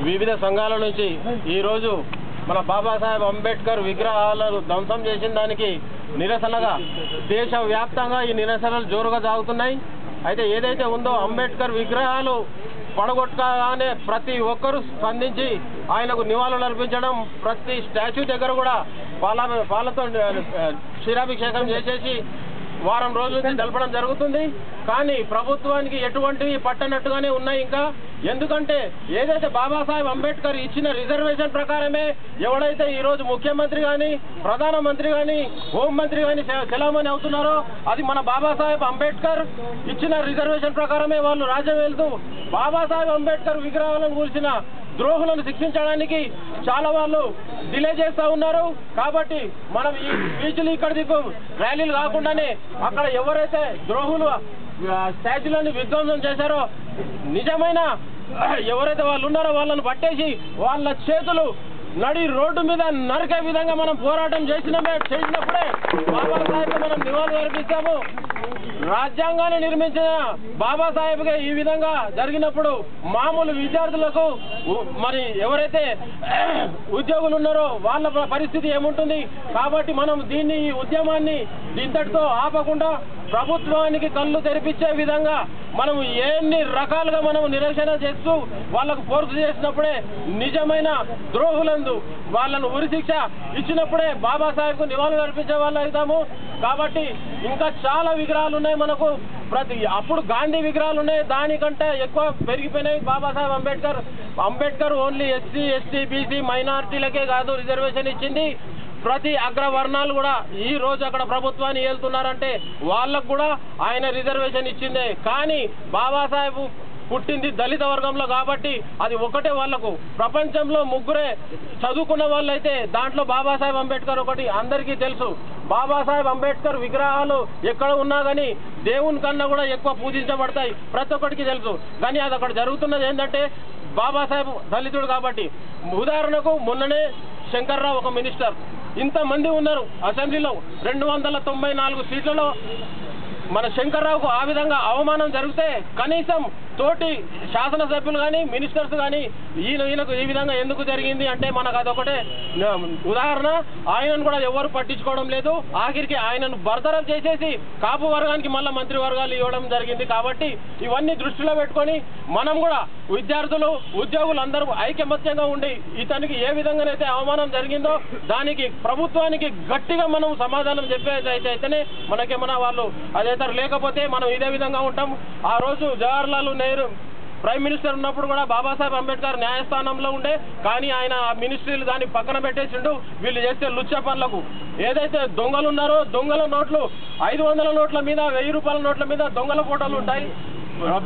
వివిధ సంఘాల నుంచి ఈరోజు మన బాబాసాహెబ్ అంబేద్కర్ విగ్రహాలను ధ్వంసం చేసిన దానికి నిరసనగా దేశవ్యాప్తంగా ఈ నిరసనలు జోరుగా సాగుతున్నాయి. అయితే ఏదైతే ఉందో అంబేద్కర్ విగ్రహాలు పడగొట్టగానే ప్రతి ఒక్కరూ స్పందించి ఆయనకు నివాళులు అర్పించడం, ప్రతి స్టాచ్యూ దగ్గర కూడా పాలతో క్షీరాభిషేకం చేసేసి వారం రోజుల నుంచి తెలపడం జరుగుతుంది. కానీ ప్రభుత్వానికి ఎటువంటివి పట్టనట్టుగానే ఉన్నాయి. ఇంకా ఎందుకంటే ఏదైతే బాబాసాహెబ్ అంబేద్కర్ ఇచ్చిన రిజర్వేషన్ ప్రకారమే ఎవడైతే ఈరోజు ముఖ్యమంత్రి కానీ ప్రధానమంత్రి కానీ హోంమంత్రి కానీ సెలవుమని అవుతున్నారో అది మన బాబాసాహెబ్ అంబేద్కర్ ఇచ్చిన రిజర్వేషన్ ప్రకారమే వాళ్ళు రాజ్యం వెళ్తూ బాబాసాహెబ్ అంబేద్కర్ విగ్రహాలను కూల్చిన ద్రోహులను శిక్షించడానికి చాలా వాళ్ళు డిలే చేస్తూ ఉన్నారు. కాబట్టి మనం ఈ బీచ్లు ఇక్కడ దిక్కు ర్యాలీలు కాకుండానే అక్కడ ఎవరైతే ద్రోహులు స్టాచ్యూలను విధ్వంసం చేశారో నిజమైన ఎవరైతే వాళ్ళు ఉన్నారో వాళ్ళను పట్టేసి వాళ్ళ చేతులు నడి రోడ్డు మీద నరికే విధంగా మనం పోరాటం చేసినప్పుడే బాబాసాహెబ్ మనం నివాళులు అర్పిస్తాము. రాజ్యాంగాన్ని నిర్మించిన బాబాసాహెబ్గా ఈ విధంగా జరిగినప్పుడు మామూలు విద్యార్థులకు మరి ఎవరైతే ఉద్యోగులు ఉన్నారో వాళ్ళ పరిస్థితి ఏముంటుంది? కాబట్టి మనం ఈ ఉద్యమాన్ని ఇంతటితో ఆపకుండా ప్రభుత్వానికి కళ్ళు తెరిపించే విధంగా మనం ఎన్ని రకాలుగా మనం నిరసన చేస్తూ వాళ్ళకు ఫోర్స్ చేసినప్పుడే నిజమైన ద్రోహులందు వాళ్ళను ఉరిశిక్ష ఇచ్చినప్పుడే బాబాసాహెబ్కు నివాళులు అర్పించే వాళ్ళు అవుతాము. కాబట్టి ఇంకా చాలా విగ్రహాలు ఉన్నాయి మనకు. అప్పుడు గాంధీ విగ్రహాలు ఉన్నాయి, దానికంటే ఎక్కువ పెరిగిపోయినాయి. Babasaheb Ambedkar only SC, ST, BC మైనారిటీలకే కాదు రిజర్వేషన్ ఇచ్చింది. ప్రతి అగ్రవర్ణాలు కూడా ఈ రోజు అక్కడ ప్రభుత్వాన్ని ఏలుతున్నారంటే వాళ్ళకు కూడా ఆయన రిజర్వేషన్ ఇచ్చిందే. కానీ బాబాసాహెబ్ పుట్టింది దళిత వర్గంలో కాబట్టి అది ఒకటే వాళ్లకు. ప్రపంచంలో ముగ్గురే చదువుకున్న వాళ్ళైతే దాంట్లో బాబాసాహెబ్ అంబేద్కర్ ఒకటి అందరికీ తెలుసు. బాబాసాహెబ్ అంబేద్కర్ విగ్రహాలు ఎక్కడ ఉన్నా కానీ దేవుని కన్నా కూడా ఎక్కువ పూజించబడతాయి, ప్రతి ఒక్కరికి తెలుసు. కానీ అది అక్కడ జరుగుతున్నది ఏంటంటే బాబాసాహెబ్ దళితుడు కాబట్టి. ఉదాహరణకు మొన్ననే శంకర్రావు ఒక మినిస్టర్, ఇంతమంది ఉన్నారు అసెంబ్లీలో 294 సీట్లలో మన శంకర్రావుకు ఆ విధంగా అవమానం జరిగితే కనీసం తోటి శాసనసభ్యులు కానీ మినిస్టర్స్ కానీ ఈయనకు ఈ విధంగా ఎందుకు జరిగింది అంటే మనకు అదొకటే ఉదాహరణ. ఆయనను కూడా ఎవరు పట్టించుకోవడం లేదు. ఆఖరికి ఆయనను బర్తరఫ్ చేసేసి కాపు వర్గానికి మళ్ళీ మంత్రివర్గాలు ఇవ్వడం జరిగింది. కాబట్టి ఇవన్నీ దృష్టిలో పెట్టుకొని మనం కూడా విద్యార్థులు ఉద్యోగులు అందరూ ఐకమత్యంగా ఉండి ఇతనికి ఏ విధంగానైతే అవమానం జరిగిందో దానికి ప్రభుత్వానికి గట్టిగా మనం సమాధానం చెప్పేదైతేనే మనకేమన్నా వాళ్ళు అదే లేకపోతే మనం ఇదే విధంగా ఉంటాం. ఆ రోజు జవహర్లాల్ నెహ్రూ ప్రైమ్ మినిస్టర్ ఉన్నప్పుడు కూడా బాబాసాహెబ్ అంబేద్కర్ న్యాయస్థానంలో ఉండే, కానీ ఆయన ఆ మినిస్ట్రీలు దాన్ని పక్కన పెట్టేసిండు. వీళ్ళు చేస్తే లుచ్చ పనులకు ఏదైతే దొంగలు ఉన్నారో దొంగల నోట్లు 500 నోట్ల మీద 1000 రూపాయల నోట్ల మీద దొంగల ఫోటోలు ఉంటాయి.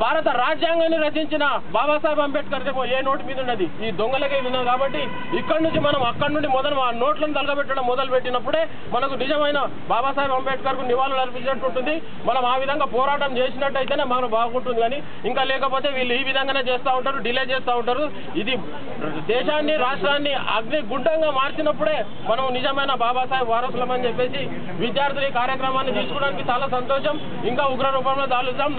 భారత రాజ్యాంగాన్ని రచించిన బాబాసాహెబ్ అంబేద్కర్ ఏ నోటు మీద ఉన్నది ఈ దొంగలకే ఉన్నది. కాబట్టి ఇక్కడి నుంచి మనం అక్కడి నుండి ఆ నోట్లను తలగబెట్టడం మొదలు పెట్టినప్పుడే మనకు నిజమైన బాబాసాహెబ్ అంబేద్కర్కు నివాళులు అర్పించినట్టు ఉంటుంది. మనం ఆ విధంగా పోరాటం చేసినట్టయితేనే మనకు బాగుంటుంది. కానీ ఇంకా లేకపోతే వీళ్ళు ఈ విధంగానే చేస్తూ ఉంటారు, డిలే చేస్తూ ఉంటారు. ఇది దేశాన్ని రాష్ట్రాన్ని అగ్నిగుండంగా మార్చినప్పుడే మనం నిజమైన బాబాసాహెబ్ వారసులమని చెప్పేసి విద్యార్థులు ఈ కార్యక్రమాన్ని తీసుకోవడానికి చాలా సంతోషం. ఇంకా ఉగ్ర రూపంలో దాలుద్దాం.